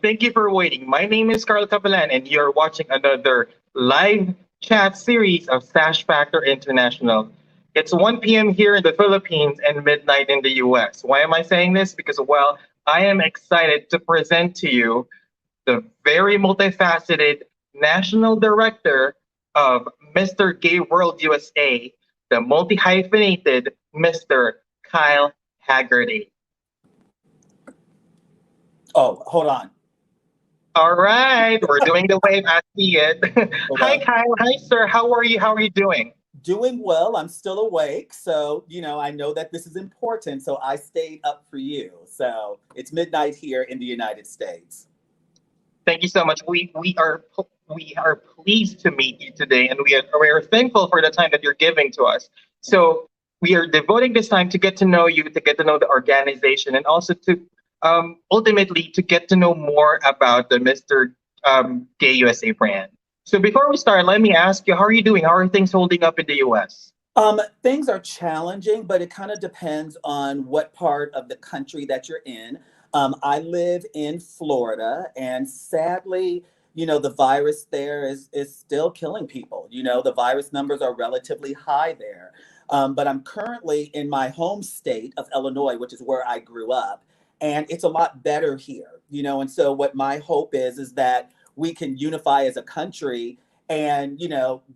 Thank you for waiting. My name is Capellan, and you're watching another live chat series of Sash Factor International. It's 1 p.m. here in the Philippines and midnight in the US. Why am I saying this? Because, well, I am excited to present to you the very multifaceted National Director of Mr. Gay World USA, the multi-hyphenated Mr. Kyle Haggerty. Oh, hold on. All right, we're doing the wave. I see it. Hi, on. Kyle. Hi, sir. How are you? How are you doing? Doing well. I'm still awake. So, I know that this is important. So I stayed up for you. So it's midnight here in the United States. Thank you so much. We are pleased to meet you today, and we are thankful for the time that you're giving to us. So we are devoting this time to get to know you, to get to know the organization, and also to ultimately to get to know more about the Mr. Gay USA brand. So before we start, let me ask you, how are you doing? How are things holding up in the US? Things are challenging, but it kind of depends on what part of the country that you're in. I live in Florida, and sadly, the virus there is still killing people. The virus numbers are relatively high there. But I'm currently in my home state of Illinois, which is where I grew up, and it's a lot better here. And so what my hope is that we can unify as a country and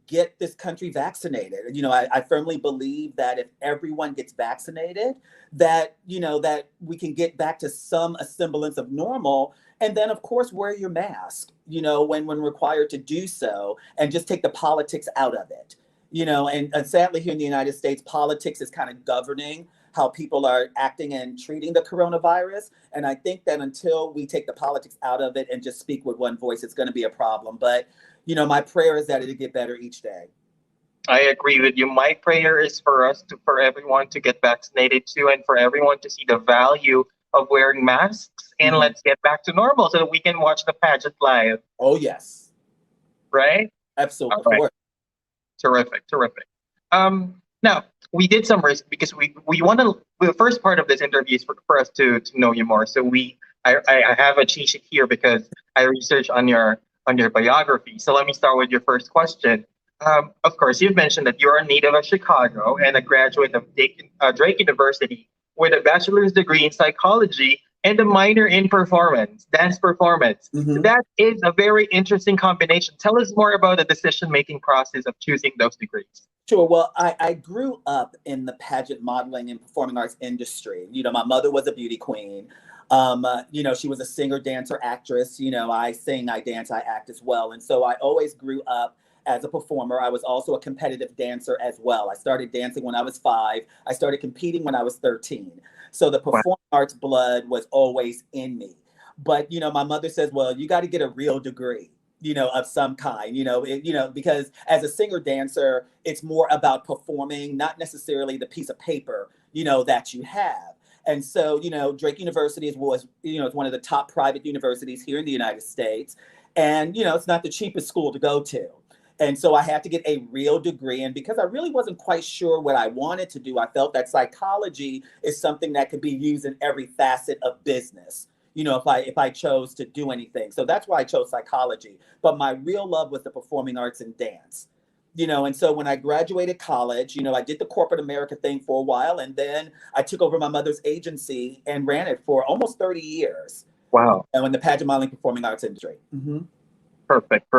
get this country vaccinated. I firmly believe that if everyone gets vaccinated, that that we can get back to some semblance of normal. And then of course wear your mask when required to do so, and just take the politics out of it. And sadly here in the United States, politics is kind of governing how people are acting and treating the coronavirus. And I think that until we take the politics out of it and just speak with one voice, it's going to be a problem. But my prayer is that it'll get better each day. I agree with you. My prayer is for everyone to get vaccinated too, and for everyone to see the value of wearing masks. And let's get back to normal so that we can watch the pageant live. Oh, yes. Right? Absolutely. Right. Terrific. Now, we did some research because we want to. The first part of this interview is for us to know you more. So I have a cheat sheet here because I researched on your biography. So let me start with your first question. Of course, you've mentioned that you're a native of Chicago and a graduate of Drake University with a bachelor's degree in psychology and a minor in dance performance. That is a very interesting combination. Tell us more about the decision-making process of choosing those degrees. Sure. Well, I grew up in the pageant modeling and performing arts industry. My mother was a beauty queen. She was a singer, dancer, actress. I sing, I dance, I act as well. And so I always grew up as a performer. I was also a competitive dancer as well. I started dancing when I was 5. I started competing when I was 13. So the performing arts blood was always in me. But, my mother says, well, you got to get a real degree, of some kind, because as a singer dancer, it's more about performing, not necessarily the piece of paper, that you have. And so, Drake University was one of the top private universities here in the United States. And, it's not the cheapest school to go to. And so I had to get a real degree. And because I really wasn't quite sure what I wanted to do, I felt that psychology is something that could be used in every facet of business, if I chose to do anything. So that's why I chose psychology. But my real love was the performing arts and dance. And so when I graduated college, I did the corporate America thing for a while, and then I took over my mother's agency and ran it for almost 30 years. Wow. And in the pageant modeling performing arts industry. Perfect.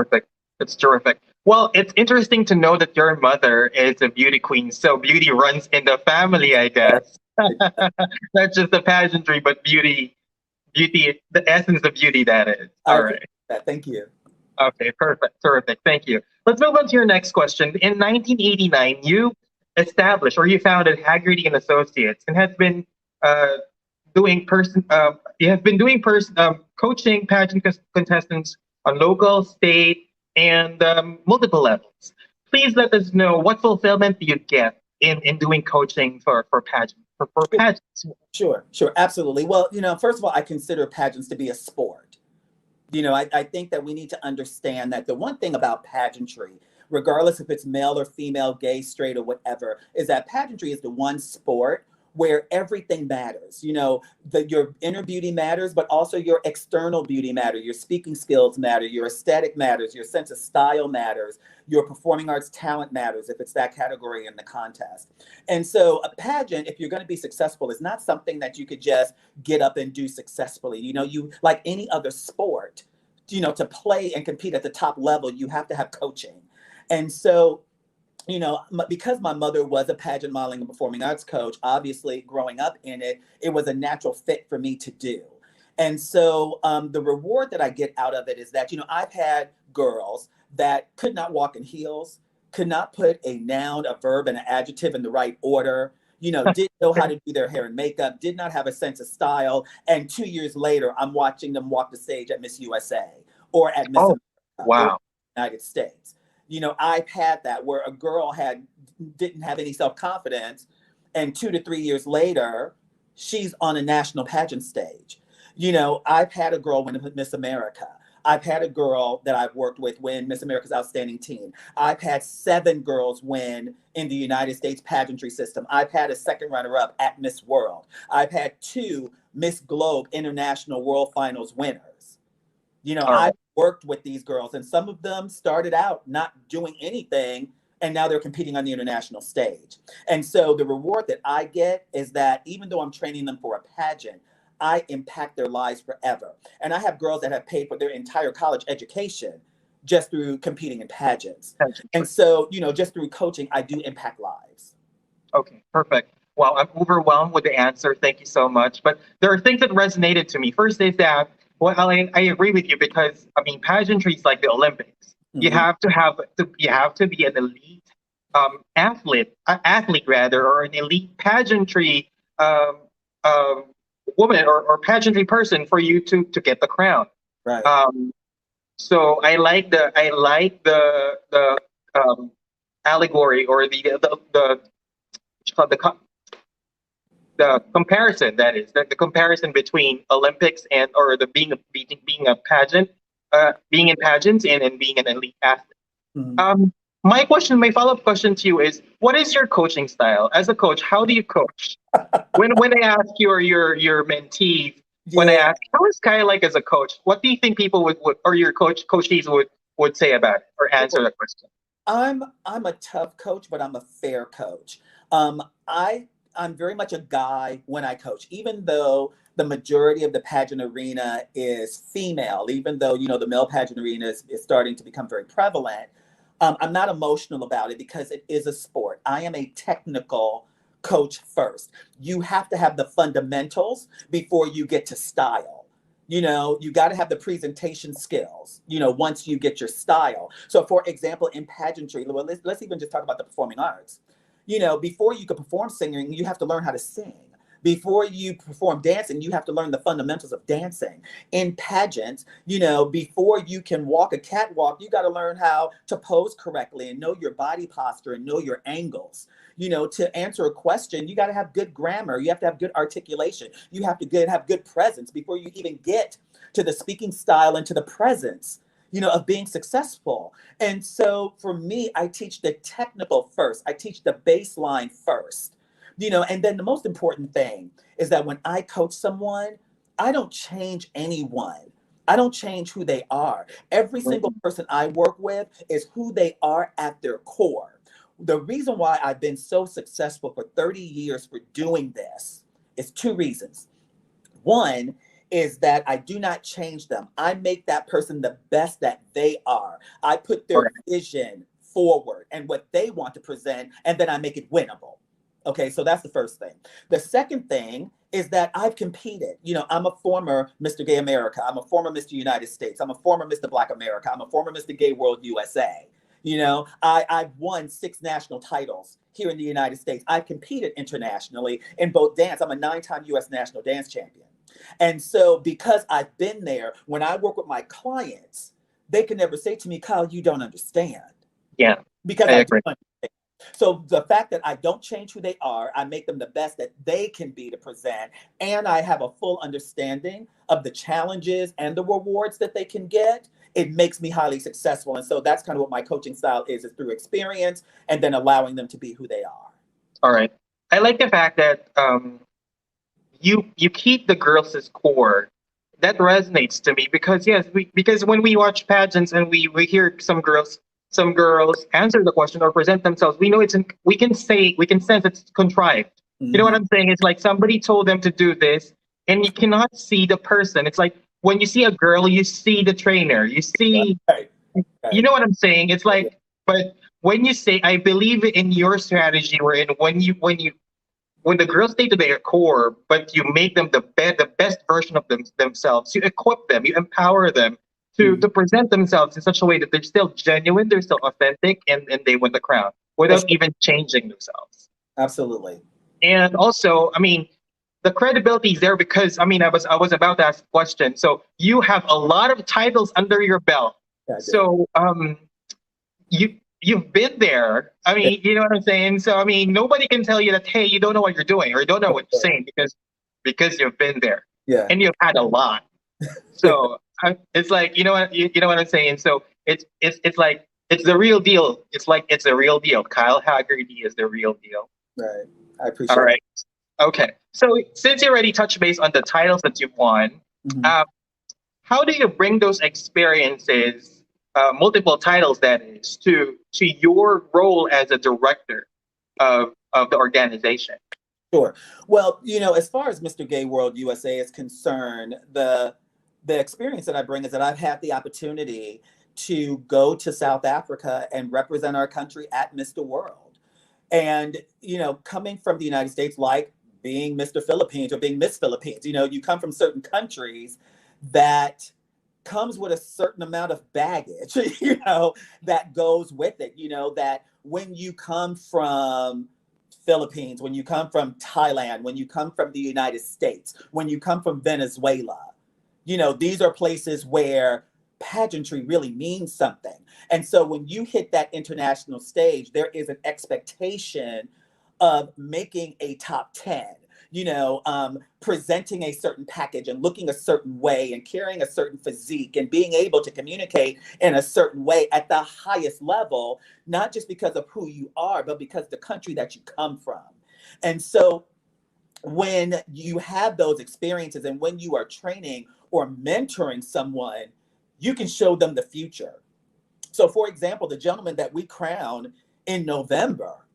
That's terrific. Well, it's interesting to know that your mother is a beauty queen. So beauty runs in the family, I guess. Not just the pageantry, but beauty, the essence of beauty, that is. All right. Thank you. Okay, perfect. Terrific. Thank you. Let's move on to your next question. In 1989, you founded Haggerty and Associates and has been coaching pageant contestants on local, state, and multiple levels. Please let us know what fulfillment do you get in doing coaching for pageants. Sure, absolutely. Well, first of all, I consider pageants to be a sport. I think that we need to understand that the one thing about pageantry, regardless if it's male or female, gay, straight, or whatever, is that pageantry is the one sport where everything matters. You know, your inner beauty matters, but also your external beauty matters. Your speaking skills matter. Your aesthetic matters. Your sense of style matters. Your performing arts talent matters if it's that category in the contest. And so a pageant, if you're going to be successful, is not something that you could just get up and do successfully. You know, you like any other sport, you know, to play and compete at the top level, you have to have coaching. And so, you know, because my mother was a pageant modeling and performing arts coach, obviously growing up in it, it was a natural fit for me to do. And so the reward that I get out of it is that, you know, I've had girls that could not walk in heels, could not put a noun, a verb, and an adjective in the right order, you know, didn't know how to do their hair and makeup, did not have a sense of style. And 2 years later, I'm watching them walk the stage at Miss USA or at Miss Oh, America or wow. the United States. You know, I've had that where a girl didn't have any self-confidence, and 2 to 3 years later, she's on a national pageant stage. You know, I've had a girl win Miss America. I've had a girl that I've worked with win Miss America's Outstanding Teen. I've had 7 girls win in the United States pageantry system. I've had a second runner-up at Miss World. I've had 2 Miss Globe International World Finals winners. You know, All right. I've worked with these girls, and some of them started out not doing anything, and now they're competing on the international stage. And so the reward that I get is that even though I'm training them for a pageant, I impact their lives forever. And I have girls that have paid for their entire college education just through competing in pageants. And so, you know, just through coaching, I do impact lives. Okay, perfect. Wow, I'm overwhelmed with the answer. Thank you so much. But there are things that resonated to me. First is that, well, I agree with you because I mean, pageantry is like the Olympics. You Mhm. have to be an elite athlete rather, or an elite pageantry um, um, woman or pageantry person for you to get the crown. Right. So I like the allegory or the the comparison, that is the comparison between Olympics and or the being a pageant, being in pageants and being an elite athlete. Mhm. My follow-up question to you is, what is your coaching style as a coach? How do you coach? When I ask your mentees, when I Yeah. ask how is Kai like as a coach, what do you think people would or your coachees would say about it or answer the question? I'm a tough coach, but I'm a fair coach. Um, I I'm very much a guy when I coach, even though the majority of the pageant arena is female, even though you know the male pageant arena is starting to become very prevalent. I'm not emotional about it because it is a sport. I am a technical coach first. You have to have the fundamentals before you get to style. You know, you got to have the presentation skills, you know, once you get your style. So, for example, in pageantry, well, let's even just talk about the performing arts. You know, before you can perform singing, you have to learn how to sing. Before you perform dancing, you have to learn the fundamentals of dancing. In pageants, you know, before you can walk a catwalk, you got to learn how to pose correctly and know your body posture and know your angles. You know, to answer a question, you got to have good grammar. You have to have good articulation. You have to have good presence before you even get to the speaking style and to the presence, you know, of being successful. And so for me, I teach the technical first. I teach the baseline first. You know, and then the most important thing is that when I coach someone, I don't change anyone. I don't change who they are. Every single person I work with is who they are at their core. The reason why I've been so successful for 30 years for doing this is 2 reasons. One is that I do not change them. I make that person the best that they are. I put All their right. vision forward and what they want to present, and then I make it winnable. Okay, so that's the first thing. The second thing is that I've competed. You know, I'm a former Mr. Gay America. I'm a former Mr. United States. I'm a former Mr. Black America. I'm a former Mr. Gay World USA. You know, I've won 6 national titles here in the United States. I've competed internationally in both dance. I'm a 9-time US national dance champion. And so, because I've been there, when I work with my clients, they can never say to me, Kyle, you don't understand. Yeah, Because I I do agree. understand. So the fact that I don't change who they are, I make them the best that they can be to present, and I have a full understanding of the challenges and the rewards that they can get, it makes me highly successful. And so that's kind of what my coaching style is through experience and then allowing them to be who they are. All right. I like the fact that you keep the girls' core. That resonates to me because yes, because when we watch pageants and we hear some girls answer the question or present themselves, we know we can sense it's contrived. You know what Mhm. I'm saying? It's like somebody told them to do this, and you cannot see the person. It's like when you see a girl, you see the trainer. Right, You right. know what I'm saying? It's Yeah, like, but when you say, I believe in your strategy, wherein when the girls stay to their core, but you make them the best version of themselves. You equip them, you empower them mhm. to present themselves in such a way that they're still genuine, they're still authentic, and they win the crown For without sure. even changing themselves. Absolutely. And also, I mean, the credibility is there because I was about to ask a question. So you have a lot of titles under your belt. Yeah, I do. So you've been there. I Yeah, mean, you know what I'm saying? So I mean, nobody can tell you that, hey, you don't know what you're doing or you don't know for what you're sure. saying because you've been there Yeah. and you've had a lot. So it's like you know what I'm saying. So it's like it's the real deal. It's like it's the real deal. Kyle Haggerty is the real deal. Right. I All appreciate that. right. Okay. So since you already touched base on the titles that you've won, Mhm. uh, how do you bring those experiences, multiple titles that is, to your role as a director of the organization? Sure. Well, as far as Mr. Gay World USA is concerned, the experience that I bring is that I've had the opportunity to go to South Africa and represent our country at Mr. World. And, coming from the United States, like being Mr. Philippines or being Miss Philippines, you come from certain countries that comes with a certain amount of baggage, that goes with it, that when you come from Philippines, when you come from Thailand, when you come from the United States, when you come from Venezuela, these are places where pageantry really means something. And so when you hit that international stage, there is an expectation of making a top 10, presenting a certain package and looking a certain way and carrying a certain physique and being able to communicate in a certain way at the highest level, not just because of who you are, but because the country that you come from. And so when you have those experiences and when you are training or mentoring someone, you can show them the future. So, for example, the gentleman that we crowned in November,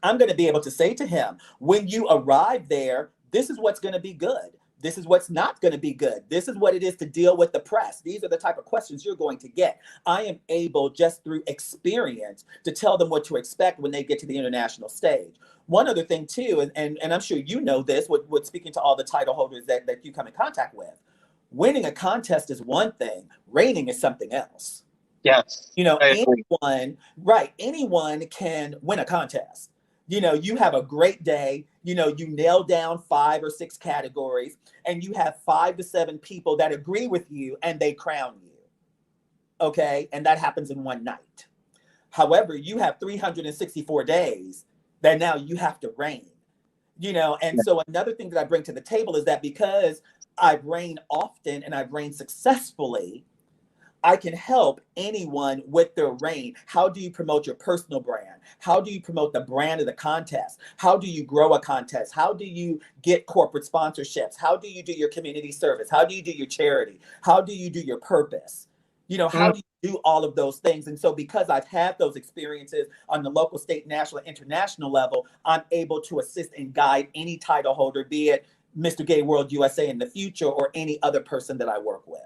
I'm going to be able to say to him, when you arrive there, this is what's going to be good. This is what's not going to be good. This is what it is to deal with the press. These are the type of questions you're going to get. I am able, just through experience, to tell them what to expect when they get to the international stage. One other thing, too, and I'm sure you know this, with speaking to all the title holders that you come in contact with, winning a contest is one thing, reigning is something else. Yes, I agree. Anyone can win a contest. You have a great day, you nail down 5 or 6 categories, and you have 5 to 7 people that agree with you and they crown you. Okay. And that happens in one night. However, you have 364 days that now you have to reign, and Yeah. so another thing that I bring to the table is that because I've reigned often and I've reigned successfully, I can help anyone with their reign. How do you promote your personal brand? How do you promote the brand of the contest? How do you grow a contest? How do you get corporate sponsorships? How do you do your community service? How do you do your charity? How do you do your purpose? How Mm, do you do all of those things? And so, because I've had those experiences on the local, state, national, and international level, I'm able to assist and guide any title holder, be it Mr. Gay World USA in the future or any other person that I work with.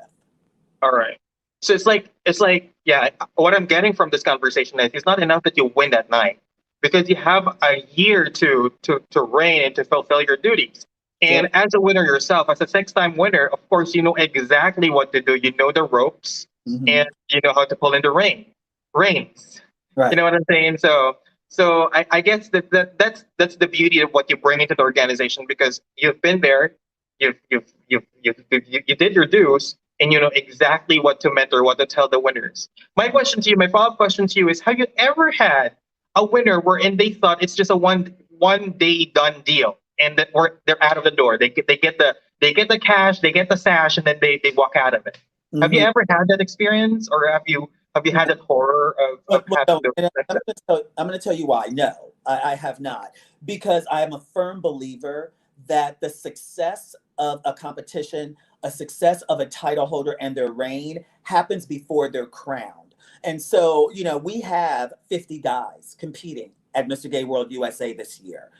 all right. So it's like yeah. What I'm getting from this conversation is it's not enough that you win that night because you have a year to reign and to fulfill your duties. Sure. And as a winner yourself, as a 6-time winner, of course, you know exactly what to do. You know the ropes, Hmm. and you know how to pull in the reins. You Right. know what I'm saying? So I guess that's the beauty of what you bring into the organization because you've been there, you did your dues, and you know exactly what to mentor, what to tell the winners. My follow up question to you is: have you ever had a winner wherein they thought it's just a one day done deal, and that or they're out of the door? They get the cash, they get the sash, and then they walk out of it. Have you Hmm. ever had that experience, or have you had that horror of Well, having no, those? and I'm going to tell you why. No, I have not, because I am a firm believer that the success of a competition, a success of a title holder and their reign happens before they're crowned. And so, we have 50 guys competing at Mr. Gay World USA this year.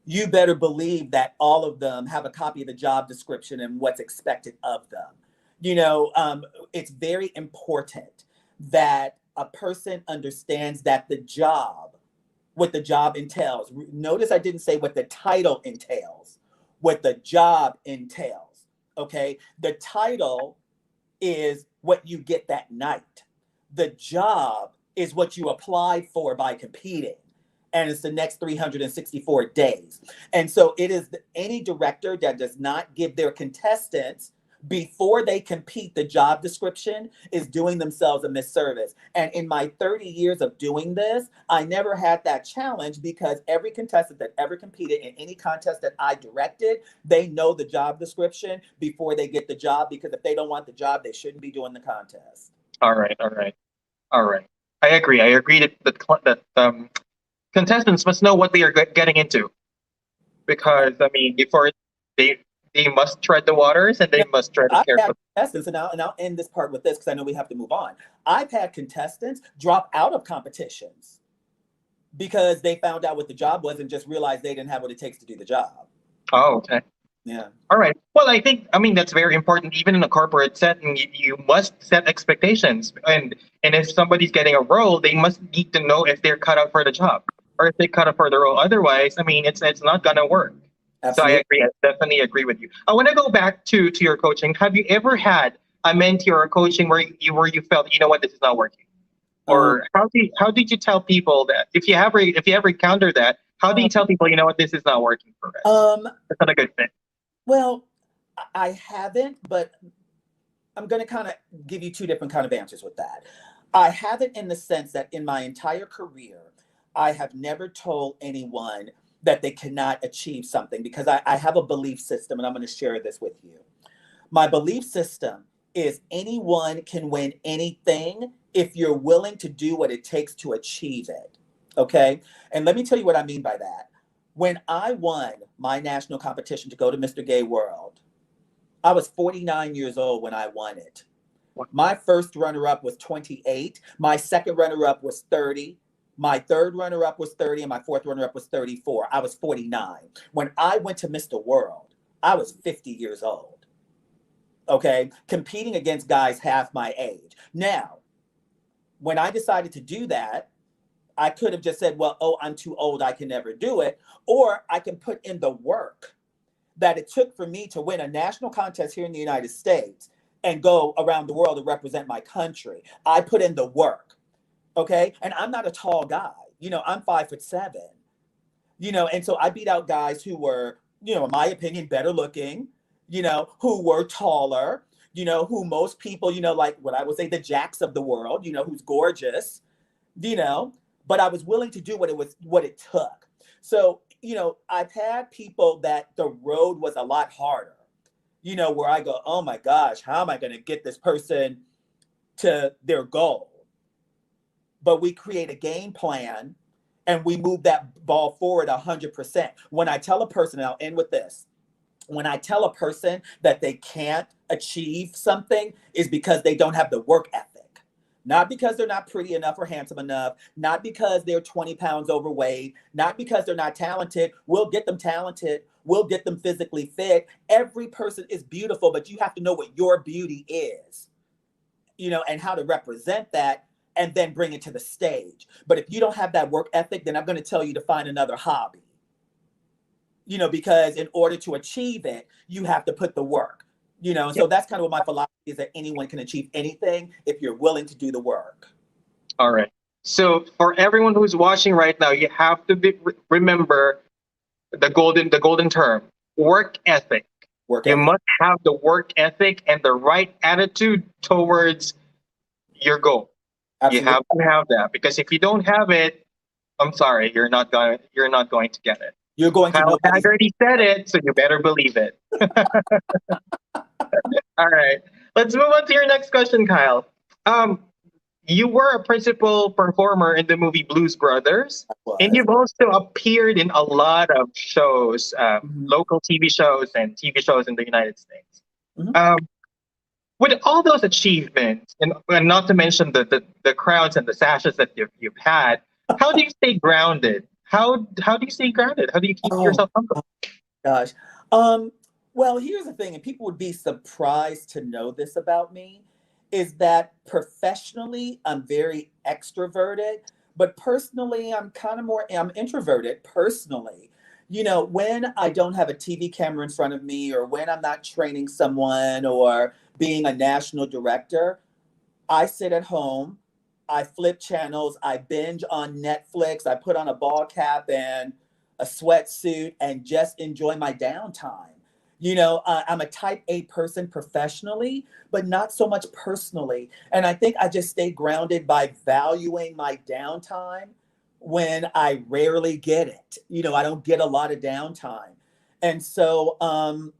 You better believe that all of them have a copy of the job description and what's expected of them. It's very important that a person understands that what the job entails. Notice I didn't say what the title entails, what the job entails. Okay. The title is what you get that night. The job is what you applied for by competing. And it's the next 364 days. And so it is any director that does not give their contestants before they compete the job description is doing themselves a misservice. And in my 30 years of doing this, I never had that challenge because every contestant that ever competed in any contest that I directed, they know the job description before they get the job, because if they don't want the job, they shouldn't be doing the contest. All right. I agree that contestants must know what they are getting into, because before they must tread the waters, and they must tread I've carefully. had contestants, and I'll end this part with this because I know we have to move on. I've had contestants drop out of competitions because they found out what the job was and just realized they didn't have what it takes to do the job. Oh, okay. Yeah. All right. Well, I think that's very important. Even in a corporate setting, you must set expectations, and if somebody's getting a role, they must need to know if they're cut out for the job or if they cut out for the role. Otherwise, it's not gonna work. Absolutely. So I agree. I definitely agree with you. I want to go back to your coaching. Have you ever had a mentee or a coaching where you felt, this is not working? Or how did you tell people that, if you ever encountered that, how do you tell people, this is not working for us? It's not a good fit. Well, I haven't, but I'm going to kind of give you two different kind of answers with that. I haven't in the sense that in my entire career, I have never told anyone that they cannot achieve something, because I have a belief system, and I'm going to share this with you. My belief system is anyone can win anything if you're willing to do what it takes to achieve it. Okay. And let me tell you what I mean by that. When I won my national competition to go to Mr. Gay World, I was 49 years old when I won it. My first runner-up was 28. My second runner-up was 30. My third runner-up was 30, and my fourth runner-up was 34. I was 49. When I went to Mr. World, I was 50 years old. Okay? Competing against guys half my age. Now, when I decided to do that, I could have just said, well, I'm too old, I can never do it. Or I can put in the work that it took for me to win a national contest here in the United States and go around the world to represent my country. I put in the work. Okay. And I'm not a tall guy. I'm 5'7". And so I beat out guys who were, in my opinion, better looking, who were taller, who most people, like what I would say the jacks of the world, who's gorgeous, but I was willing to do what it took. So, I've had people that the road was a lot harder, where I go, oh my gosh, how am I going to get this person to their goal? But we create a game plan and we move that ball forward 100%. When I tell a person, and I'll end with this, when I tell a person that they can't achieve something, is because they don't have the work ethic. Not because they're not pretty enough or handsome enough, not because they're 20 pounds overweight, not because they're not talented. We'll get them talented. We'll get them physically fit. Every person is beautiful, but you have to know what your beauty is, and how to represent that, and then bring it to the stage. But if you don't have that work ethic, then I'm going to tell you to find another hobby, because in order to achieve it, you have to put the work, So that's kind of what my philosophy is, that anyone can achieve anything if you're willing to do the work. All right. So for everyone who's watching right now, you have to remember the golden term, work ethic. You must have the work ethic and the right attitude towards your goal. Absolutely. You have to have that, because if you don't have it, I'm sorry, you're not going to get it. You're going to. Haggerty said it, so you better believe it. All right, let's move on to your next question, Kyle. you were a principal performer in the movie Blues Brothers, and Was. you've also appeared in a lot of shows, Mhm. local TV shows and TV shows in the United States. Mhm. Um, with all those achievements, and not to mention the crowns and the sashes that you've had, how do you stay grounded? How do you stay grounded? How do you keep Oh yourself humble? gosh. Um, well, here's the thing, and people would be surprised to know this about me, is that professionally I'm very extroverted, but personally I'm introverted personally. When I don't have a TV camera in front of me or when I'm not training someone or being a national director, I sit at home, I flip channels, I binge on Netflix, I put on a ball cap and a sweatsuit and just enjoy my downtime. I'm a type A person professionally, but not so much personally. And I think I just stay grounded by valuing my downtime when I rarely get it. I don't get a lot of downtime. And so, I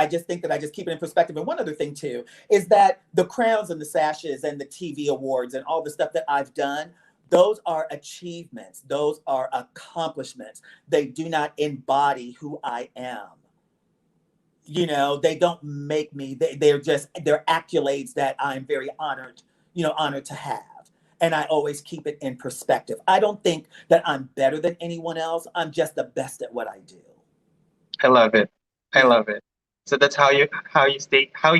just think that I just keep it in perspective. And one other thing too is that the crowns and the sashes and the TV awards and all the stuff that I've done, those are achievements. Those are accomplishments. They do not embody who I am. They don't make me. They're accolades that I'm very honored to have. And I always keep it in perspective. I don't think that I'm better than anyone else. I'm just the best at what I do. I love it. I Yeah, love it. So that's how you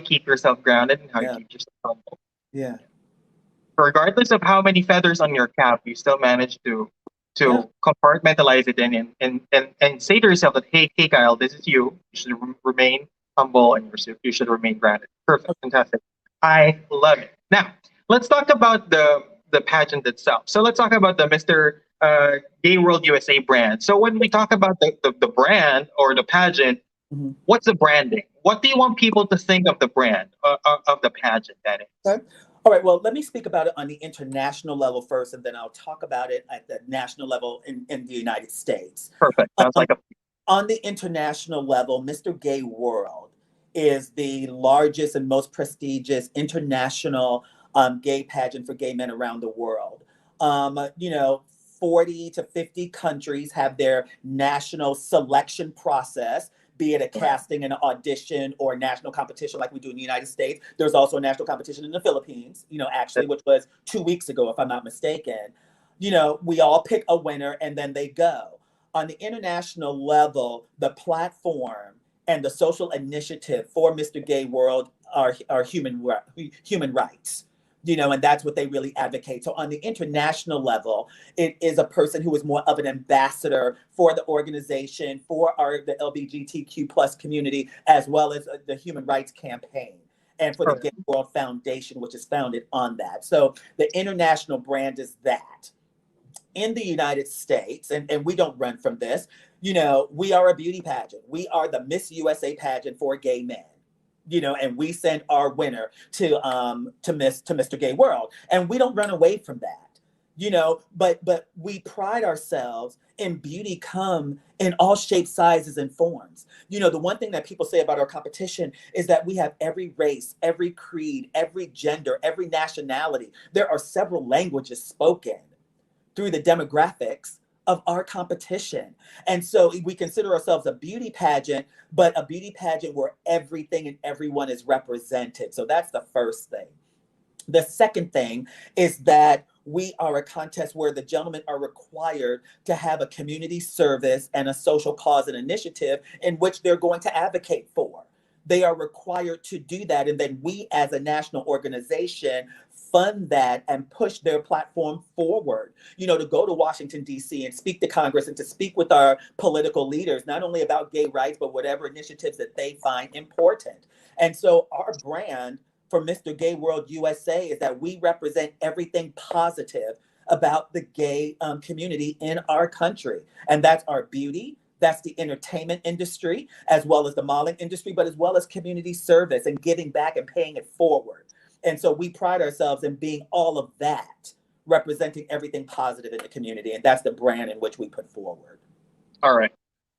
keep yourself grounded and how you yeah, keep yourself humble. yeah, Regardless of how many feathers on your cap, you still manage yeah. to compartmentalize it and say to yourself that hey Kyle, this is you. You should remain humble and you should remain grounded. Perfect, fantastic. I love it. Now let's talk about the pageant itself. So let's talk about the Mr. Gay World USA brand. So when we talk about the brand or the pageant, Mhm. what's the branding? What do you want people to think of the brand of the pageant? That is Okay. All right. Well, let me speak about it on the international level first, and then I'll talk about it at the national level in the United States. perfect. Sounds Um, like a on the international level, Mr. Gay World is the largest and most prestigious international gay pageant for gay men around the world. Um, you know, 40 to 50 countries have their national selection process, be it a casting and an audition or national competition like we do in the United States. There's also a national competition in the Philippines, actually, which was 2 weeks ago, if I'm not mistaken. We all pick a winner and then they go. On the international level, the platform and the social initiative for Mr. Gay World are human rights. And that's what they really advocate. So on the international level, it is a person who is more of an ambassador for the organization, for the LGBTQ plus community, as well as the Human Rights Campaign and for the Gay perfect. World Foundation, which is founded on that. So the international brand is that. In the United States, and we don't run from this, we are a beauty pageant. We are the Miss USA pageant for gay men. And we send our winner to Mr. Gay World, and we don't run away from that. But we pride ourselves in beauty come in all shapes, sizes, and forms. The one thing that people say about our competition is that we have every race, every creed, every gender, every nationality. There are several languages spoken through the demographics of our competition. And so we consider ourselves a beauty pageant, but a beauty pageant where everything and everyone is represented. So that's the first thing. The second thing is that we are a contest where the gentlemen are required to have a community service and a social cause and initiative in which they're going to advocate for. They are required to do that. And then we, as a national organization, fund that and push their platform forward, to go to Washington, D.C. and speak to Congress and to speak with our political leaders, not only about gay rights, but whatever initiatives that they find important. And so our brand for Mr. Gay World USA is that we represent everything positive about the gay community in our country. And that's our beauty, that's the entertainment industry, as well as the modeling industry, but as well as community service and giving back and paying it forward. And so we pride ourselves in being all of that, representing everything positive in the community. And that's the brand in which we put forward. All right.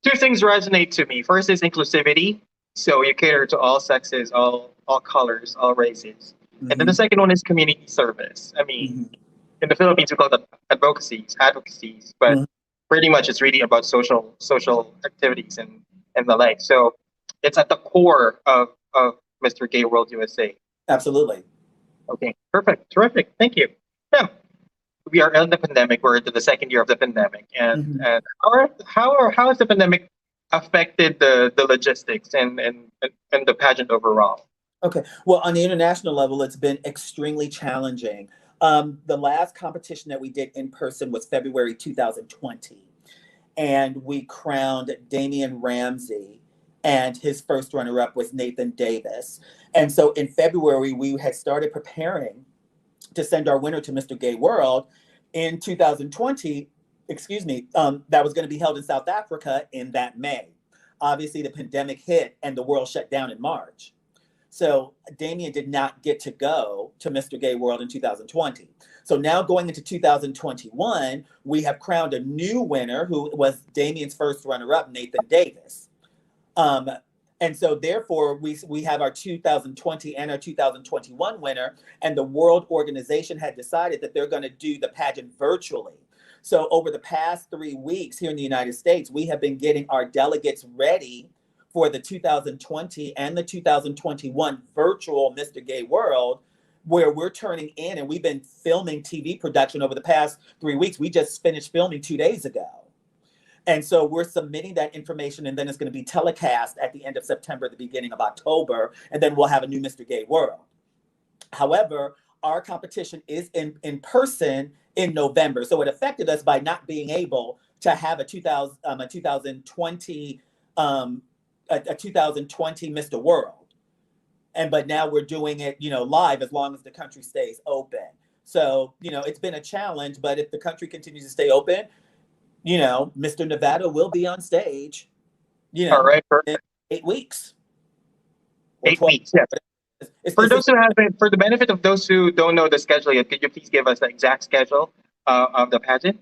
Two things resonate to me. First is inclusivity. So you cater to all sexes, all colors, all races. And then the second one is community service. I mean, Mhm. in the Philippines, we call them advocacies, but Mhm. pretty much it's really about social activities and the like. So it's at the core of Mr. Gay World USA. Absolutely. Okay, perfect, terrific, thank you. Now we are in the pandemic. We're into the second year of the pandemic, Mhm. and how has the pandemic affected the logistics and the pageant overall? Okay. Well, on the international level, it's been extremely challenging. The last competition that we did in person was February 2020, and we crowned Damian Ramsey, and his first runner-up was Nathan Davis. And so in February, we had started preparing to send our winner to Mr. Gay World in 2020. Excuse me, that was going to be held in South Africa in that May. Obviously, the pandemic hit and the world shut down in March. So Damien did not get to go to Mr. Gay World in 2020. So now going into 2021, we have crowned a new winner who was Damien's first runner-up, Nathan Davis. Um, and so therefore we have our 2020 and our 2021 winner, and the World Organization had decided that they're going to do the pageant virtually. So over the past 3 weeks here in the United States, we have been getting our delegates ready for the 2020 and the 2021 virtual Mr. Gay World, where we're turning in, and we've been filming TV production over the past 3 weeks. We just finished filming 2 days ago. And so we're submitting that information, and then it's going to be telecast at the end of September, the beginning of October, and then we'll have a new Mr. Gay World. However, our competition is in person in November. So it affected us by not being able to have a 2020 a 2020 Mr. World. But now we're doing it, live as long as the country stays open. So, it's been a challenge, but if the country continues to stay open, Mr. Nevada will be on stage, All right, in perfect. 8 weeks or 8 12. weeks, yes. For It's those who haven't, for the benefit of those who don't know the schedule yet, could you please give us the exact schedule of the pageant?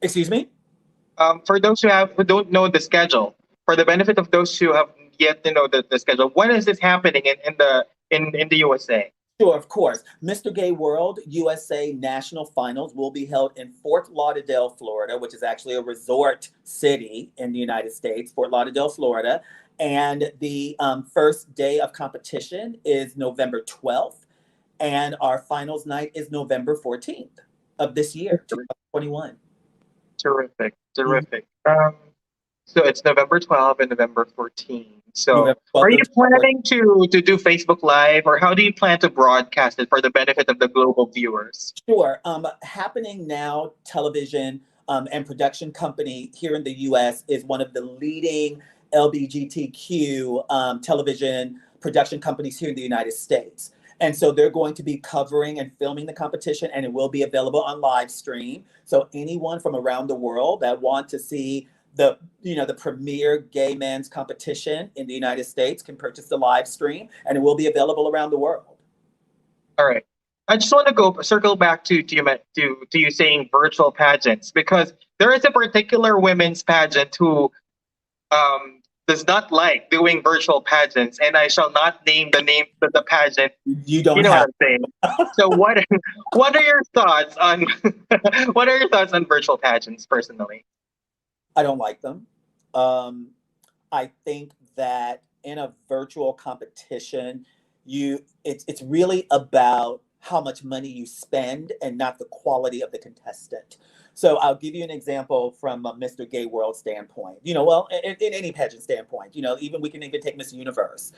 excuse me? For those who don't know the schedule, for the benefit of those who have yet to know the schedule, when is this happening in the USA? Sure, of course. Mr. Gay World USA National Finals will be held in Fort Lauderdale, Florida, which is actually a resort city in the United States, Fort Lauderdale, Florida. And the first day of competition is November 12th, and our finals night is November 14th of this year, 2021. Terrific, Mhm. terrific. So it's November 12th and November 14th. So November 12th are you through 14th. planning to do Facebook Live, or how do you plan to broadcast it for the benefit of the global viewers? Sure. Happening Now Television and production company here in the US is one of the leading LGBTQ television production companies here in the United States. And so they're going to be covering and filming the competition, and it will be available on live stream. So anyone from around the world that want to see the premier gay men's competition in the United States can purchase the live stream, and it will be available around the world. All right. I just want to go circle back to you saying virtual pageants, because there is a particular women's pageant who does not like doing virtual pageants, and I shall not name the name of the pageant. You You don't know what have. I'm saying. So what are your thoughts on what are your thoughts on virtual pageants personally? I don't like them. I think that in a virtual competition, it's really about how much money you spend and not the quality of the contestant. So I'll give you an example from a Mr. Gay World standpoint. Well, in any pageant standpoint, even we can even take Miss Universe.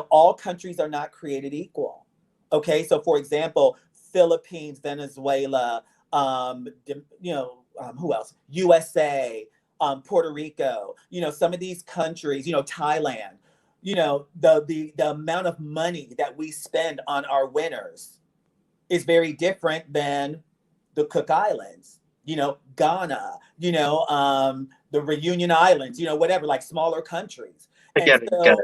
All countries are not created equal. Okay, so for example, Philippines, Venezuela, who else? USA, Puerto Rico, some of these countries, Thailand, the amount of money that we spend on our winners is very different than the Cook Islands, Ghana, the Reunion Islands, whatever, like smaller countries. I And get it, get it. so,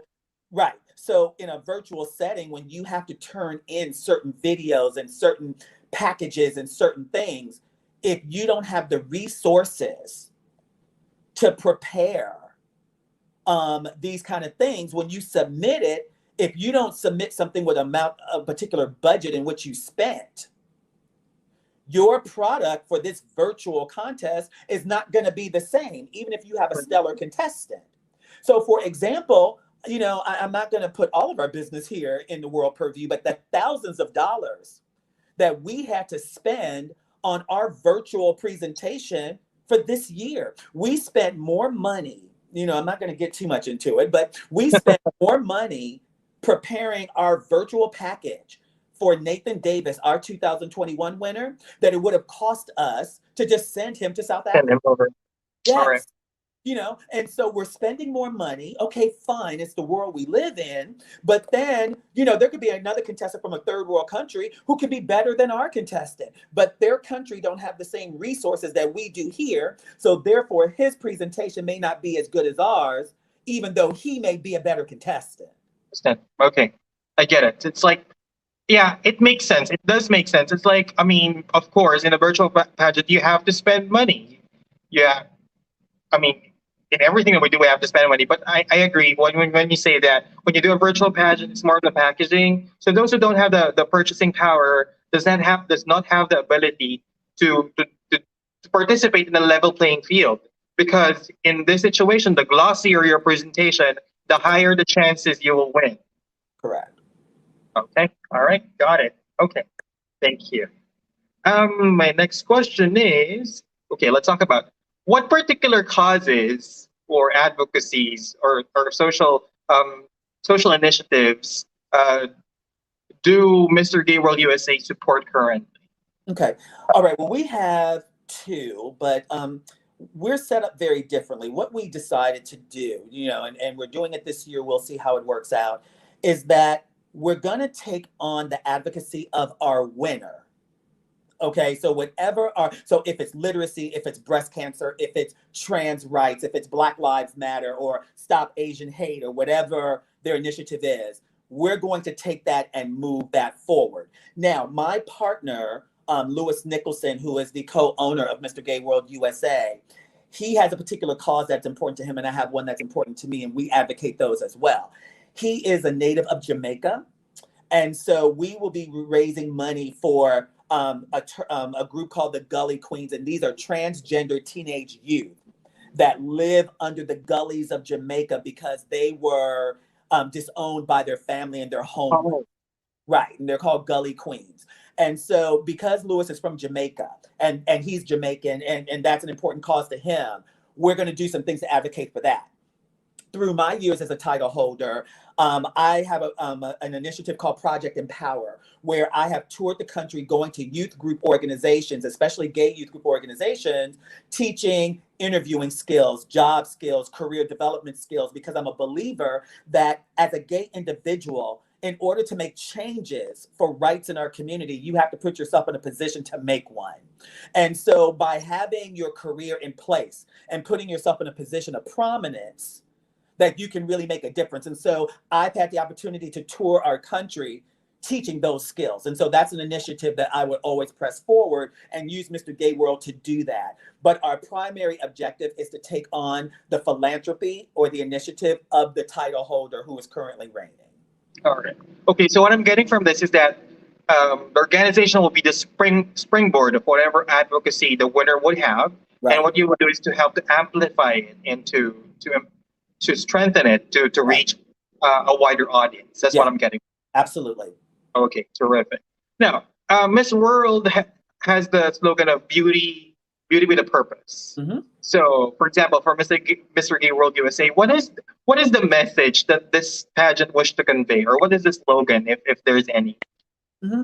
right. So in a virtual setting, when you have to turn in certain videos and certain packages and certain things, if you don't have the resources to prepare these kind of things, when you submit it, if you don't submit something with a particular budget in which you spent, your product for this virtual contest is not going to be the same, even if you have a stellar contestant. So, for example, I'm not going to put all of our business here in the world purview, but the thousands of dollars that we had to spend on our virtual presentation for this year. We spent more money, I'm not going to get too much into it, but we spent more money preparing our virtual package for Nathan Davis, our 2021 winner, that it would have cost us to just send him to South Africa. Send him over. Yes. All right. And so we're spending more money. Okay, fine. It's the world we live in. But then, there could be another contestant from a third world country who could be better than our contestant. But their country don't have the same resources that we do here. So therefore, his presentation may not be as good as ours, even though he may be a better contestant. Okay. I get it. It's like, yeah, it makes sense. It does make sense. It's like, I mean, of course, in a virtual pageant, you have to spend money. Yeah. I mean, in everything that we do, we have to spend money. But I agree when you say that when you do a virtual pageant, it's more of the packaging. So those who don't have the purchasing power does not have the ability to participate in a level playing field. Because in this situation, the glossier your presentation, the higher the chances you will win. Correct. Okay. All right. Got it. Okay. Thank you. My next question is, okay, let's talk about what particular causes or advocacies or social initiatives do Mr. Gay World USA support currently? Okay. All right. Well, we have two, but we're set up very differently. What we decided to do, and we're doing it this year, we'll see how it works out, is that we're going to take on the advocacy of our winner. Okay, so so if it's literacy, if it's breast cancer, if it's trans rights, if it's Black Lives Matter or Stop Asian Hate or whatever their initiative is, we're going to take that and move that forward. Now, my partner, Lewis Nicholson, who is the co-owner of Mr. Gay World USA, he has a particular cause that's important to him, and I have one that's important to me, and we advocate those as well. He is a native of Jamaica, and so we will be raising money for a group called the Gully Queens, and these are transgender teenage youth that live under the gullies of Jamaica because they were disowned by their family and their home. Oh. Right, and they're called Gully Queens. And so because Lewis is from Jamaica and he's Jamaican and that's an important cause to him, we're going to do some things to advocate for that. Through my years as a title holder, I have an initiative called Project Empower, where I have toured the country going to youth group organizations, especially gay youth group organizations, teaching interviewing skills, job skills, career development skills, because I'm a believer that as a gay individual, in order to make changes for rights in our community, you have to put yourself in a position to make one. And so by having your career in place and putting yourself in a position of prominence, that you can really make a difference. And so I've had the opportunity to tour our country teaching those skills. And so that's an initiative that I would always press forward and use Mr. Gay World to do that. But our primary objective is to take on the philanthropy or the initiative of the title holder who is currently reigning. All right. Okay, so what I'm getting from this is that the organization will be the springboard of whatever advocacy the winner would have. Right. And what you would do is to help to amplify it and to strengthen it, to reach a wider audience. That's what I'm getting. Absolutely. Okay, terrific. Now, Miss World has the slogan of beauty with a purpose. Mm-hmm. So, for example, for Mr. Gay World USA, what is the message that this pageant wished to convey, or what is the slogan, if there's any? Mm-hmm.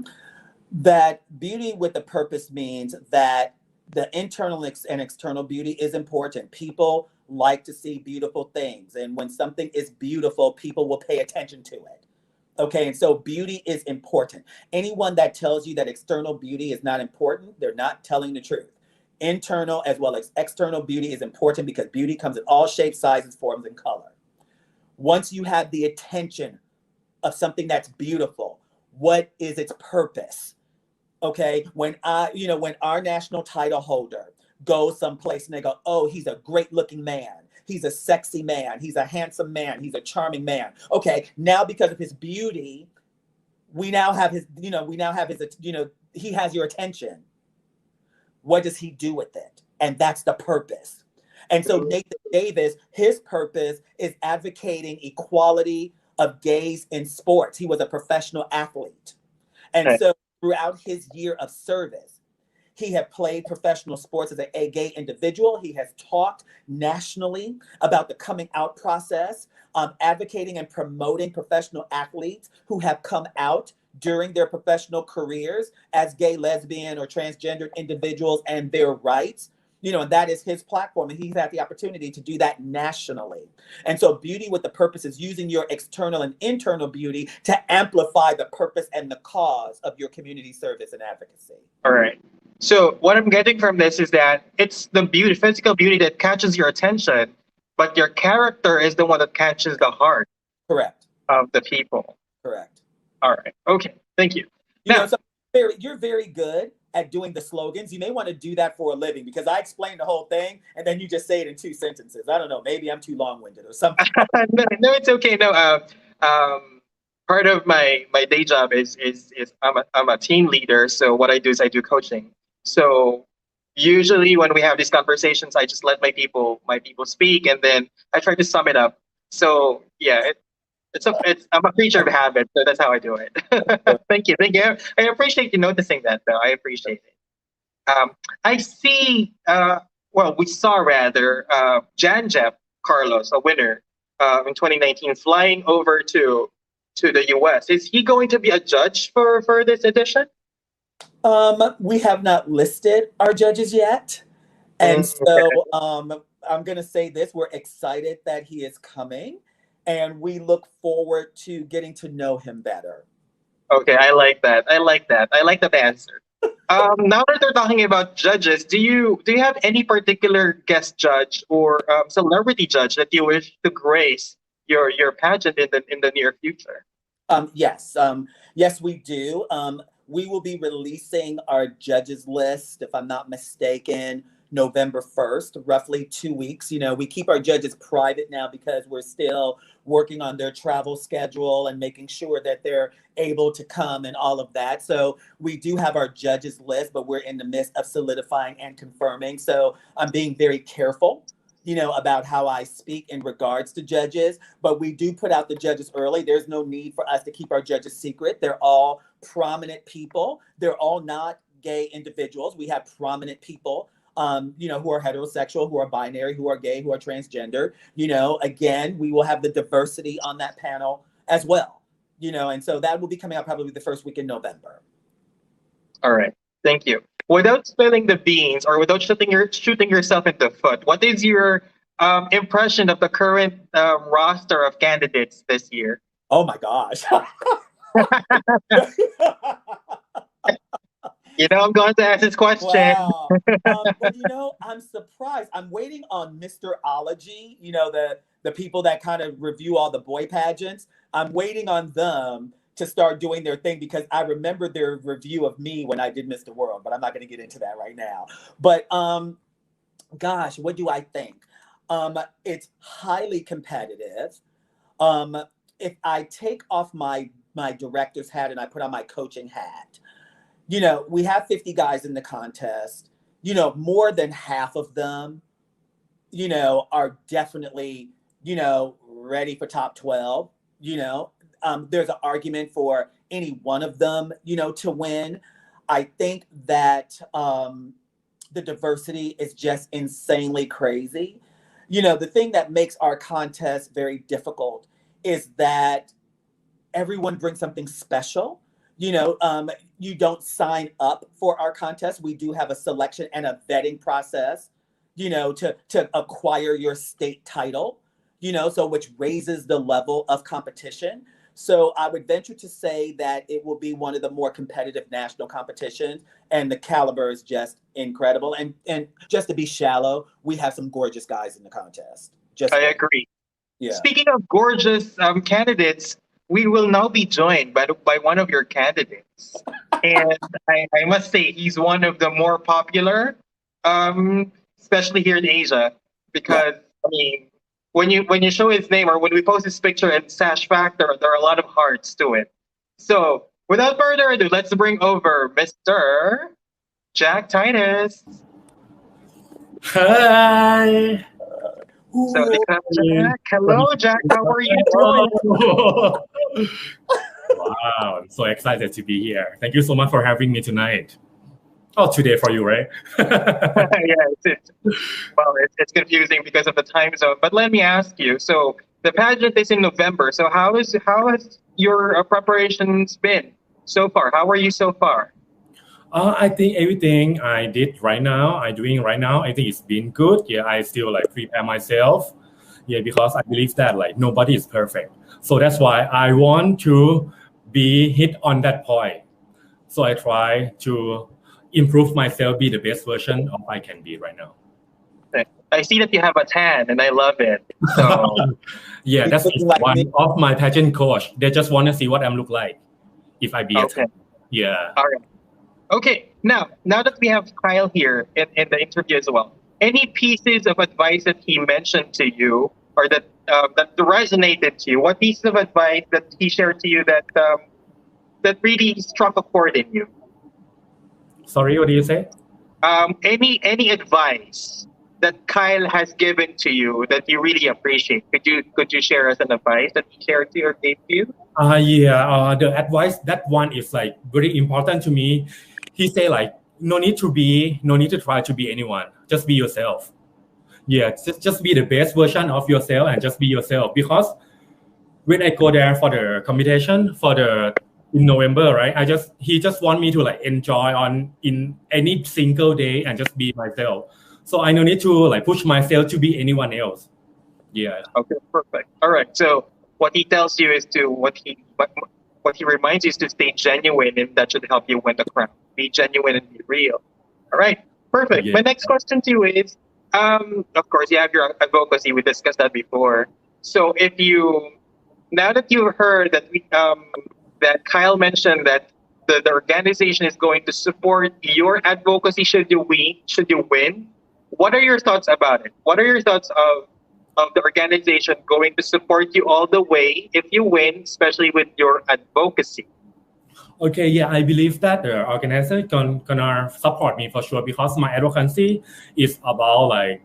That beauty with a purpose means that the internal and external beauty is important. People like to see beautiful things. And when something is beautiful, people will pay attention to it. Okay, and so beauty is important. Anyone that tells you that external beauty is not important, they're not telling the truth. Internal as well as external beauty is important because beauty comes in all shapes, sizes, forms, and color. Once you have the attention of something that's beautiful, what is its purpose? Okay, when our national title holder goes someplace and they go, oh, he's a great looking man. He's a sexy man. He's a handsome man. He's a charming man. Okay, now because of his beauty, we now have his, he has your attention. What does he do with it? And that's the purpose. And so Nathan Davis, his purpose is advocating equality of gays in sports. He was a professional athlete. And so throughout his year of service, he had played professional sports as a gay individual. He has talked nationally about the coming out process, advocating and promoting professional athletes who have come out during their professional careers as gay, lesbian, or transgendered individuals and their rights. And that is his platform. And he's had the opportunity to do that nationally. And so Beauty with the Purpose is using your external and internal beauty to amplify the purpose and the cause of your community service and advocacy. All right. So what I'm getting from this is that it's the beauty, physical beauty that catches your attention, but your character is the one that catches the heart. Correct. Of the people. Correct. All right. Okay. Thank you. So you're very good at doing the slogans. You may want to do that for a living, because I explained the whole thing and then you just say it in 2 sentences. I don't know. Maybe I'm too long-winded or something. No, it's okay. No. Part of my day job is I'm a team leader. So what I do is I do coaching. So usually when we have these conversations, I just let my people speak, and then I try to sum it up. So yeah, I'm a creature of habit, so that's how I do it. Thank you. I appreciate you noticing that, though. I appreciate it. I see. We saw rather Jan Jeff Carlos, a winner in 2019, flying over to the U.S. Is he going to be a judge for this edition? We have not listed our judges yet. And so I'm going to say this. We're excited that he is coming, and we look forward to getting to know him better. Okay, I like that. I like the answer. Now that we're talking about judges, do you have any particular guest judge or celebrity judge that you wish to grace your pageant in the near future? Yes. Yes, we do. We will be releasing our judges list, if I'm not mistaken, November 1st, roughly 2 weeks. We keep our judges private now because we're still working on their travel schedule and making sure that they're able to come and all of that. So we do have our judges list, but we're in the midst of solidifying and confirming. So I'm being very careful, about how I speak in regards to judges, but we do put out the judges early. There's no need for us to keep our judges secret. They're all prominent people. They're all not gay individuals. We have prominent people, who are heterosexual, who are binary, who are gay, who are transgender. Again, we will have the diversity on that panel as well, and so that will be coming out probably the first week in November. All right. Thank you. Without spilling the beans or without shooting yourself in the foot, what is your impression of the current roster of candidates this year? Oh my gosh. I'm going to ask this question. Wow. I'm surprised. I'm waiting on Mr. Ology, the people that kind of review all the boy pageants. I'm waiting on them to start doing their thing, because I remember their review of me when I did Mr. World, but I'm not going to get into that right now. But gosh, what do I think? It's highly competitive. If I take off my director's hat and I put on my coaching hat, we have 50 guys in the contest. More than half of them, are definitely, ready for top 12. There's an argument for any one of them, to win. I think that the diversity is just insanely crazy. The thing that makes our contest very difficult is that everyone brings something special. You don't sign up for our contest. We do have a selection and a vetting process, to acquire your state title, so which raises the level of competition. So I would venture to say that it will be one of the more competitive national competitions, and the caliber is just incredible. And just to be shallow, we have some gorgeous guys in the contest. I agree. Yeah. Speaking of gorgeous candidates, we will now be joined by one of your candidates. And I must say, he's one of the more popular, especially here in Asia, because I mean, when you show his name or when we post his picture in Sash Factor, there are a lot of hearts to it. So without further ado, let's bring over Mr. Jack Titus. Hi. So Jack, hello Jack, how are you doing? Wow, I'm so excited to be here. Thank you so much for having me tonight. Oh, today for you, right? Yeah, it's confusing because of the time zone. But let me ask you. So the pageant is in November. So how has your preparations been so far? How are you so far? I think everything I'm doing right now, I think it's been good. Yeah, I still like prepare myself. Yeah, because I believe that like nobody is perfect. So that's why I want to be hit on that point. So I try to improve myself, be the best version of I can be right now. I see that you have a tan, and I love it. So Yeah, He's that's looking like one me. of my pageant coach. They just want to see what I'm look like if I be a okay, yeah. all right, okay. Now that we have Kyle here in the interview as well, any pieces of advice that he mentioned to you or that resonated to you? What pieces of advice that he shared to you that really struck a chord in you? Sorry, what do you say? Any advice that Kyle has given to you that you really appreciate? Could you share us an advice that he shared to you or gave to you? Yeah, the advice that one is like very important to me. He say like no need to try to be anyone. Just be yourself. Yeah, just be the best version of yourself and just be yourself. Because when I go there for the competition for the in November, right? He just want me to like enjoy on in any single day and just be myself. So I no need to like push myself to be anyone else. Yeah. Okay, perfect. All right. So what he tells you is to what he reminds you is to stay genuine, and that should help you win the crown. Be genuine and be real. All right, perfect. Yeah. My next question to you is, of course, you have your advocacy. We discussed that before. So if you now that you heard that Kyle mentioned that the organization is going to support your advocacy should you win, what are your thoughts about it? What are your thoughts of the organization going to support you all the way if you win, especially with your advocacy? Okay, yeah, I believe that the organization gonna support me for sure because my advocacy is about like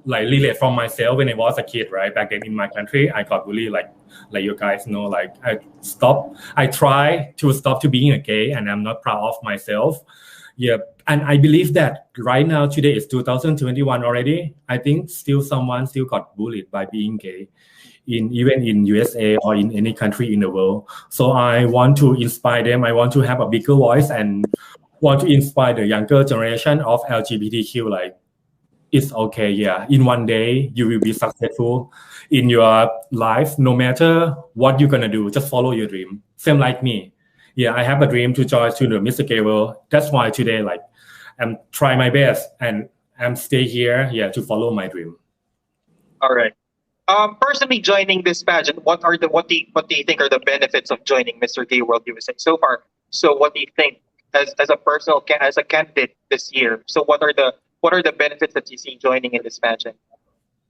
relate from myself when I was a kid, right? Back then in my country, I got bullied like you guys know, like I try to stop to being a gay and I'm not proud of myself. Yeah, and I believe that right now today is 2021 already. I think someone still got bullied by being gay in even in USA or in any country in the world. So I want to inspire them. I want to have a bigger voice and want to inspire the younger generation of LGBTQ. Like it's okay, yeah. In one day you will be successful in your life, no matter what you're gonna do. Just follow your dream. Same like me. Yeah, I have a dream to join to the Mr. Gay World. That's why today, like, I'm trying my best and I'm stay here, yeah, to follow my dream. All right. Personally, joining this pageant, what do you think are the benefits of joining Mr. Gay World USA so far? So, what do you think as a as a candidate this year? So, what are the benefits that you see joining in this pageant?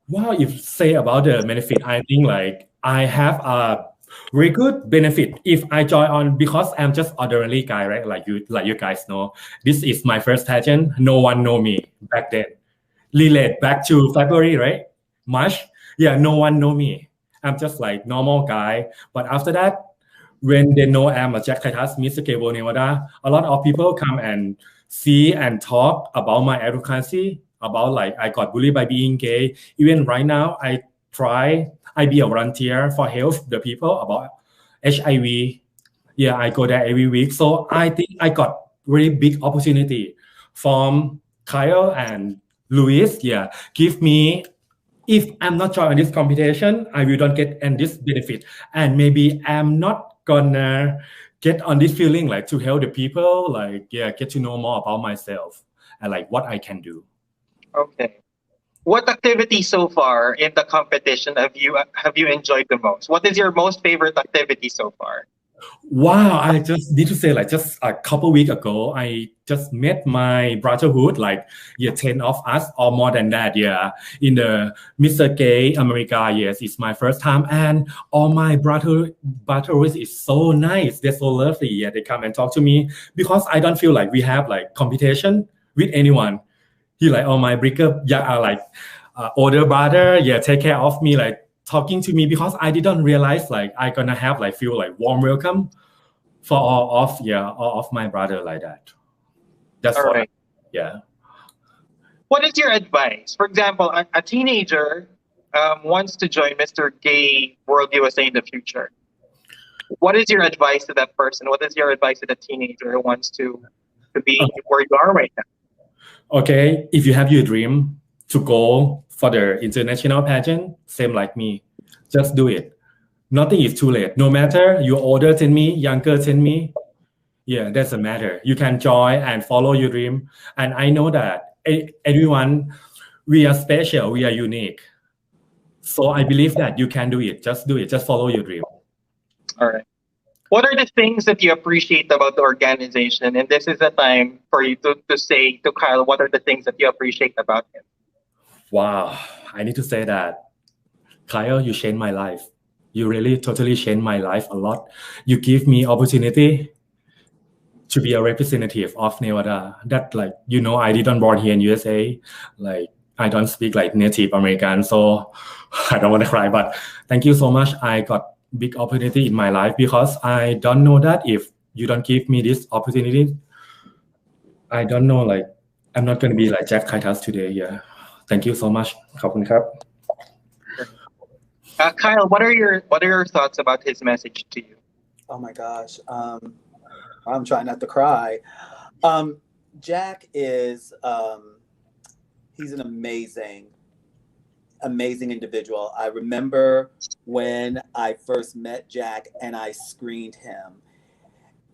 Wow, if say about the benefit, I think like I have a very good benefit if I join on because I'm just ordinary guy, right? Like you guys know, this is my first pageant. No one know me back then. Relate back to February, right? March. Yeah, no one know me. I'm just like normal guy. But after that, when they know I'm a Jack Titus, Mr. Cable Nevada, a lot of people come and see and talk about my advocacy, about like I got bullied by being gay. Even right now, I be a volunteer for help the people about HIV. Yeah, I go there every week. So I think I got really big opportunity from Kyle and Luis. Yeah, give me if I'm not joining this competition, I will not get and this benefit, and maybe I'm not gonna get on this feeling like to help the people, like yeah, get to know more about myself and like what I can do. Okay. What activity so far in the competition have you enjoyed the most? What is your most favorite activity so far? Wow, I just need to say, like, just a couple weeks ago, I just met my brotherhood, like, yeah, 10 of us or more than that, yeah, in the Mr. Gay America. Yes, it's my first time, and all my brotherhood is so nice. They're so lovely. Yeah, they come and talk to me because I don't feel like we have like competition with anyone. He like, oh, my bigger, yeah, like, older brother, yeah, take care of me, like, talking to me because I didn't realize like I gonna have like feel like warm welcome for all of my brother like that. That's All what right. yeah. What is your advice? For example, a teenager wants to join Mr. Gay World USA in the future. What is your advice to that person? What is your advice to the teenager who wants to be where you are right now? Okay, if you have your dream to go for the international pageant, same like me, just do it. Nothing is too late. No matter you're older than me, younger than me, yeah, doesn't matter. You can join and follow your dream. And I know that everyone, we are special, we are unique. So I believe that you can do it. Just do it. Just follow your dream. All right. What are the things that you appreciate about the organization? And this is the time for you to say to Kyle, what are the things that you appreciate about him? Wow, I need to say that, Kyle, you changed my life. You really totally changed my life a lot. You give me opportunity to be a representative of Nevada. That like, I didn't born here in USA. Like I don't speak like native American, so I don't want to cry. But thank you so much. I got big opportunity in my life because I don't know that if you don't give me this opportunity, I don't know like I'm not going to be like Jack Titus today. Yeah. Thank you so much. ขอบคุณครับ Kyle, what are your thoughts about his message to you? Oh my gosh. I'm trying not to cry. Jack is he's an amazing individual. I remember when I first met Jack and I screened him.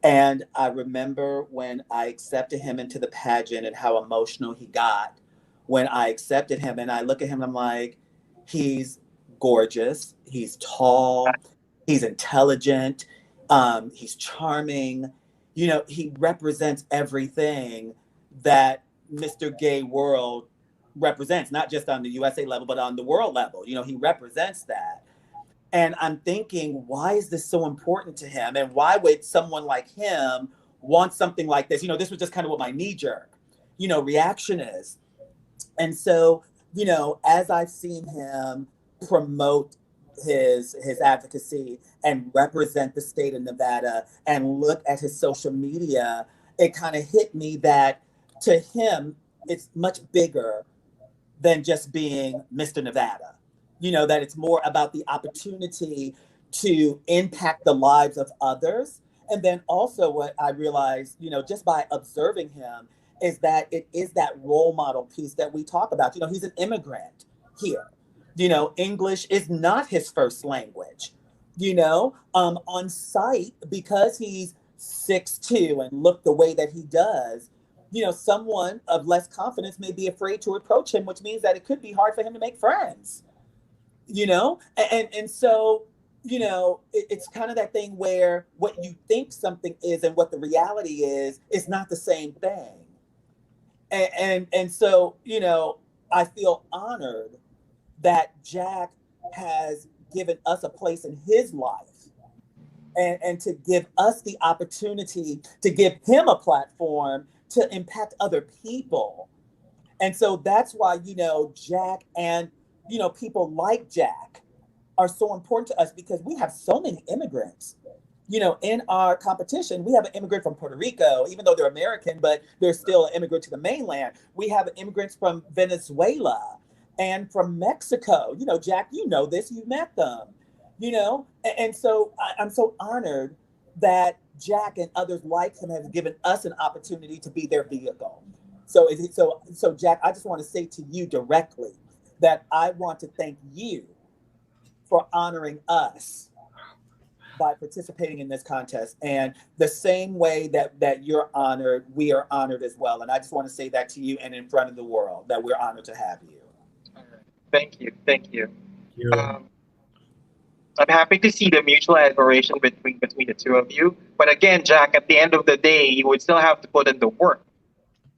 And I remember when I accepted him into the pageant and how emotional he got when I accepted him. And I look at him and I'm like, he's gorgeous, he's tall, he's intelligent, he's charming. He represents everything that Mr. Gay World represents, not just on the USA level, but on the world level. He represents that. And I'm thinking, why is this so important to him? And why would someone like him want something like this? This was just kind of what my knee-jerk, reaction is. And so, as I've seen him promote his advocacy and represent the state of Nevada and look at his social media, it kind of hit me that to him, it's much bigger than just being Mr. Nevada. That it's more about the opportunity to impact the lives of others. And then also what I realized, just by observing him, is that it is that role model piece that we talk about. He's an immigrant here. English is not his first language. On site, because he's 6'2" and look the way that he does, someone of less confidence may be afraid to approach him, which means that it could be hard for him to make friends. And so, it's kind of that thing where what you think something is and what the reality is not the same thing. And so, I feel honored that Jack has given us a place in his life and to give us the opportunity to give him a platform to impact other people. And so that's why, Jack and people like Jack are so important to us, because we have so many immigrants. In our competition, we have an immigrant from Puerto Rico, even though they're American, but they're still an immigrant to the mainland. We have immigrants from Venezuela and from Mexico. Jack, this, you met them, and so I'm so honored that Jack and others like him have given us an opportunity to be their vehicle. So Jack, I just want to say to you directly that I want to thank you for honoring us by participating in this contest. And the same way that you're honored, we are honored as well. And I just want to say that to you and in front of the world, that we're honored to have you. Thank you. Thank you. I'm happy to see the mutual admiration between the two of you. But again, Jack, at the end of the day, you would still have to put in the work,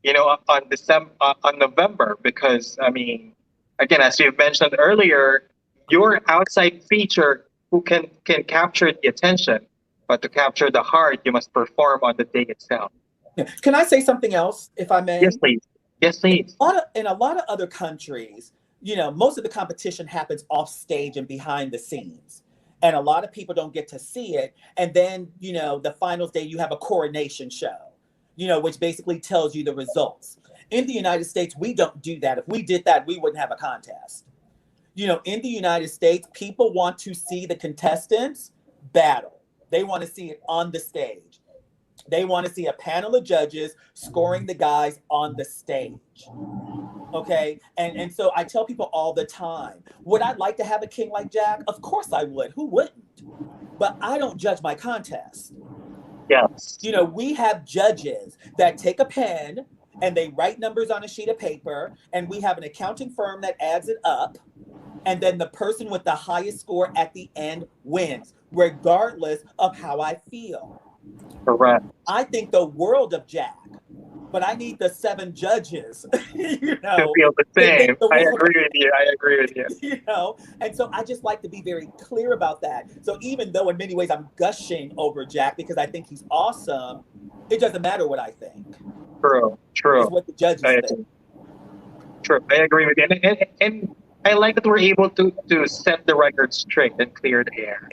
on November, because I mean, again, as you've mentioned earlier, your outside feature who can capture the attention, but to capture the heart, you must perform on the day itself. Can I say something else, if I may? Yes, please. Yes, please. In a lot of other countries, most of the competition happens off stage and behind the scenes. And a lot of people don't get to see it. And then, the finals day, you have a coronation show, which basically tells you the results. In the United States, we don't do that. If we did that, we wouldn't have a contest. In the United States, people want to see the contestants battle. They want to see it on the stage. They want to see a panel of judges scoring the guys on the stage. Okay. And so I tell people all the time, would I like to have a king like Jack? Of course I would. Who wouldn't? But I don't judge my contest. Yes. We have judges that take a pen and they write numbers on a sheet of paper, and we have an accounting firm that adds it up. And then the person with the highest score at the end wins, regardless of how I feel. Correct. I think the world of Jack, but I need the 7 judges, To feel the same. I agree with you. And so I just like to be very clear about that. So even though in many ways I'm gushing over Jack because I think he's awesome, it doesn't matter what I think. True. It's what the judges think. True. I agree with you. And I like that we're able to set the record straight and clear the air.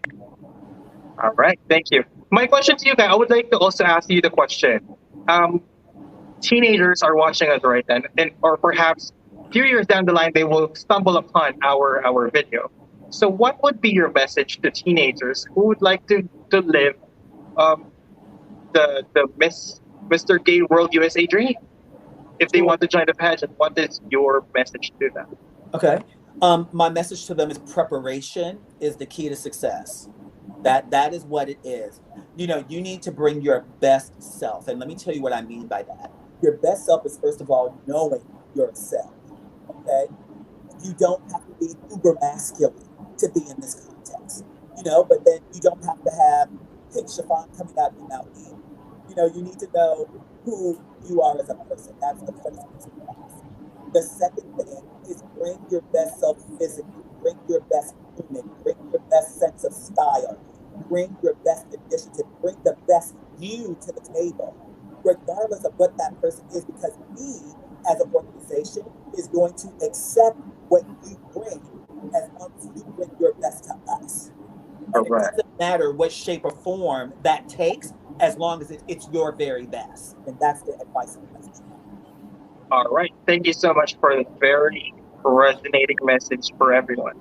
All right. Thank you. My question to you guys, I would like to also ask you the question. Teenagers are watching us right then, or perhaps a few years down the line, they will stumble upon our video. So what would be your message to teenagers who would like to live the Mr. Gay World USA dream? If they want to join the pageant, what is your message to them? Okay. My message to them is preparation is the key to success. That is what it is. You need to bring your best self. And let me tell you what I mean by that. Your best self is, first of all, knowing yourself. Okay? You don't have to be uber masculine to be in this context. But then you don't have to have pink chiffon coming out of your mouth either. You need to know who you are as a person. That's the first thing. The second thing is bring your best self physically, bring your best grooming, bring your best sense of style, bring your best initiative, bring the best you to the table, regardless of what that person is, because we, as an organization, is going to accept what you bring as long as you bring your best to us. And it doesn't matter what shape or form that takes, as long as it's your very best. And that's the advice and message. All right. Thank you so much for the very resonating message for everyone.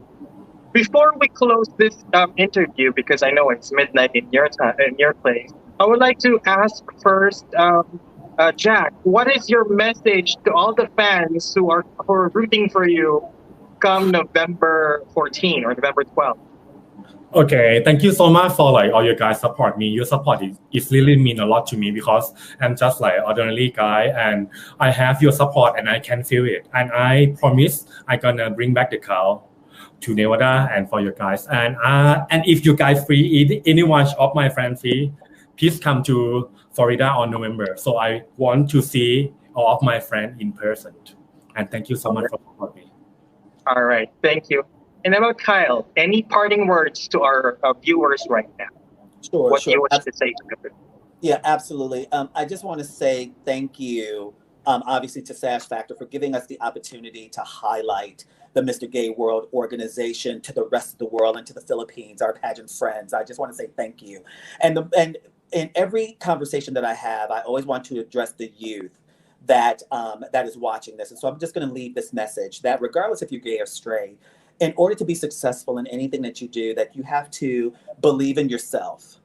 Before we close this interview, because I know it's midnight in your time, in your place, I would like to ask first, Jack, what is your message to all the fans who are rooting for you come November 14 or November 12? Okay, thank you so much for all you guys support me. Your support is really mean a lot to me because I'm just ordinary guy and I have your support and I can feel it. And I promise I'm gonna bring back the cow to Nevada and for you guys. And if you guys free, anyone of my friends free, please come to Florida on November. So I want to see all of my friends in person. And thank you so much for supporting me. All right, thank you. And about Kyle, any parting words to our viewers right now? Sure. What do you want to say to them? Yeah, absolutely. I just want to say thank you, obviously, to Sash Factor for giving us the opportunity to highlight the Mr. Gay World organization to the rest of the world and to the Philippines, our pageant friends. I just want to say thank you. And in every conversation that I have, I always want to address the youth that is watching this. And so I'm just going to leave this message that regardless if you're gay or straight, in order to be successful in anything that you do, that you have to believe in yourself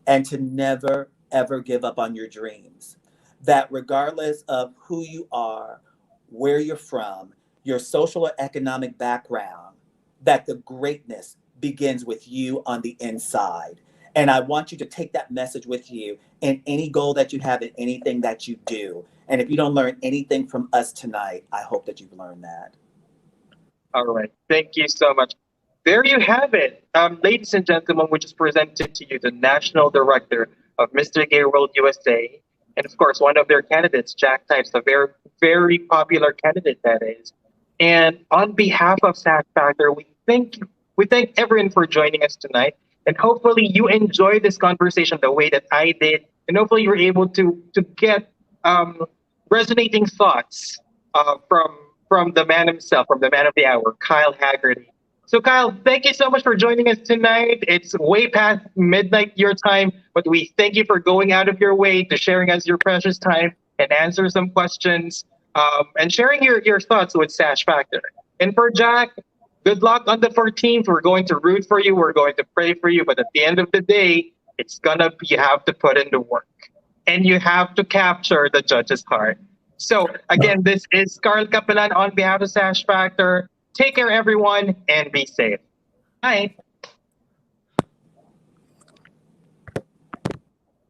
and to never, ever give up on your dreams. That regardless of who you are, where you're from, your social or economic background, that the greatness begins with you on the inside. And I want you to take that message with you in any goal that you have, in anything that you do. And if you don't learn anything from us tonight, I hope that you've learned that. All right. Thank you so much. There you have it. Ladies and gentlemen, we just presented to you the National Director of Mr. Gay World USA. And of course, one of their candidates, Jack Types, a very, very popular candidate that is. And on behalf of Sash Factor, we thank everyone for joining us tonight. And hopefully you enjoyed this conversation the way that I did. And hopefully you're able to get resonating thoughts from the man himself, from the man of the hour, Kyle Haggerty. So Kyle, thank you so much for joining us tonight. It's way past midnight your time, but we thank you for going out of your way to sharing us your precious time and answer some questions and sharing your thoughts with Sash Factor. And for Jack, good luck on the 14th. We're going to root for you. We're going to pray for you. But at the end of the day, you have to put in the work and you have to capture the judge's heart. So again, this is Carl Capellan on behalf of Sash Factor. Take care, everyone, and be safe. Bye.